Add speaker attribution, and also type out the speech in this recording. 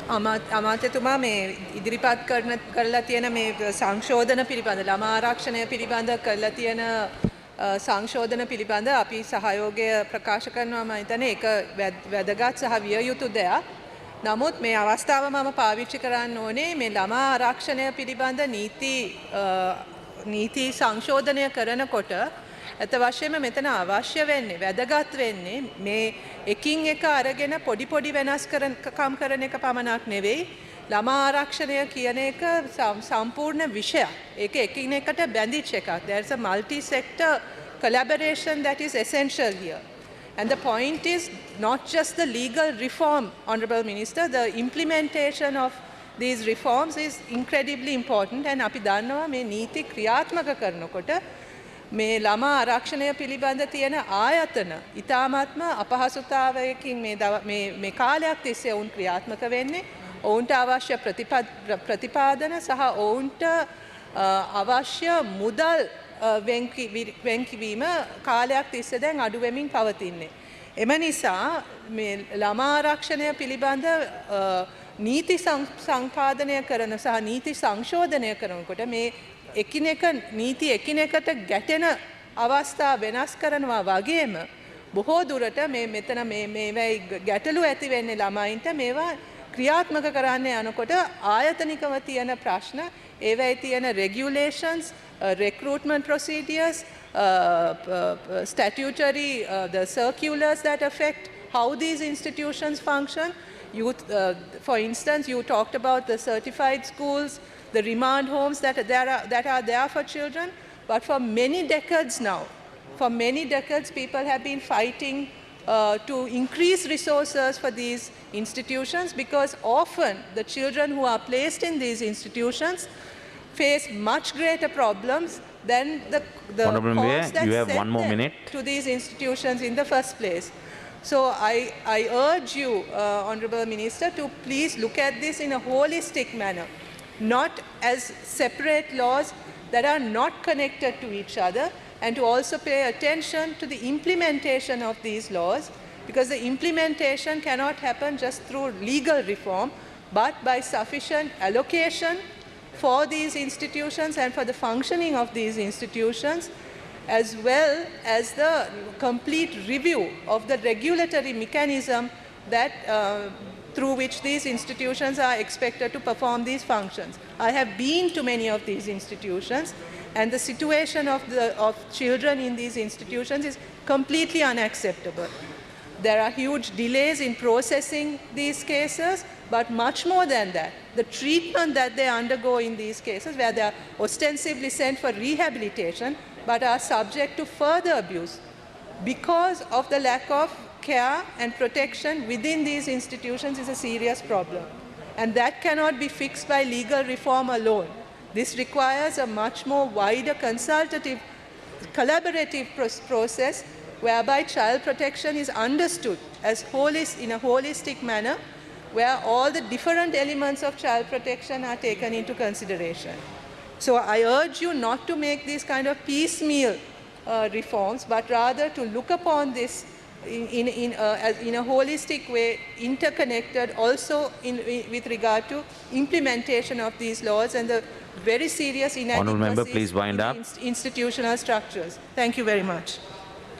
Speaker 1: අමාත්‍යතුමා මේ ඉදිරිපත් කරලා තියෙන මේ සංශෝධන පිළිබඳ ළමා ආරක්ෂණය පිළිබඳ කරලා තියෙන සංශෝධන පිළිබඳ අපි සහයෝගය ප්‍රකාශ කරනවා. මම හිතන්නේ ඒක වැදගත් සහ විය යුතු දෙයක්. නමුත් මේ අවස්ථාව මම පාවිච්චි කරන්න ඕනේ මේ ළමා ආරක්ෂණය පිළිබඳ නීති සංශෝධනය කරනකොට ඇත්ත වශයෙන්ම මෙතන අවශ්‍ය වෙන්නේ වැදගත් වෙන්නේ මේ එකින් එක අරගෙන පොඩි වෙනස්කම් කරන එක පමණක් නෙවෙයි ළමා ආරක්ෂණය කියන එක සම්පූර්ණ විෂයක්. ඒක එකින් එකට බැඳිච්ච එකක්. There's a multi-sector collaboration that is essential here. And the point is not just the legal reform, Honourable Minister, the implementation of these reforms is incredibly important. And අපි දන්නවා මේ නීති ක්‍රියාත්මක කරනකොට මේ ළමා ආරක්ෂණය පිළිබඳ තියෙන ආයතන ඉතාමත්ම අපහසුතාවයකින් මේ කාලයක් තිස්සේ ඔවුන් ක්‍රියාත්මක වෙන්නේ. ඔවුන්ට අවශ්‍ය ප්‍රතිපාදන සහ ඔවුන්ට අවශ්‍ය මුදල් වෙන්කිවීම කාලයක් තිස්සේ දැන් අඩු වෙමින් පවතින්නේ. එම නිසා මේ ළමා ආරක්ෂණය පිළිබඳ නීති සංපාදනය කරන සහ නීති සංශෝධනය කරනකොට මේ එකිනෙක නීති එකිනෙකට ගැටෙන අවස්ථා වෙනස් කරනවා වගේම බොහෝ දුරට මෙතන මේවයි ගැටලු ඇති වෙන්නේ ළමයින්ට මේවා ක්‍රියාත්මක කරන්න යනකොට ආයතනිකව තියෙන ප්‍රශ්න ඒවයි තියෙන regulations, recruitment procedures, statutory the circulars that affect how these institutions function. For instance, you talked about the certified schools, the remand homes that are there for children, but for many decades now, people have been fighting to increase resources for these institutions because often the children who are placed in these institutions face much greater problems than the costs that send them to these institutions in the first place. So I urge you, Honourable Minister, to please look at this in a holistic manner, not as separate laws that are not connected to each other, and to also pay attention to the implementation of these laws, because the implementation cannot happen just through legal reform, but by sufficient allocation for these institutions and for the functioning of these institutions, as well as the complete review of the regulatory mechanism that through which these institutions are expected to perform these functions. I have been to many of these institutions, and the situation of children in these institutions is completely unacceptable. There are huge delays in processing these cases, but much more than that, the treatment that they undergo in these cases, where they are ostensibly sent for rehabilitation, but are subject to further abuse because of the lack of care and protection within these institutions is a serious problem. And that cannot be fixed by legal reform alone. This requires a much more wider consultative, collaborative process whereby child protection is understood as in a holistic manner, where all the different elements of child protection are taken into consideration. So I urge you not to make these kind of piecemeal reforms, but rather to look upon this in a holistic way, interconnected also with regard to implementation of these laws and the very serious inadequacies in institutional structures. Thank you very much.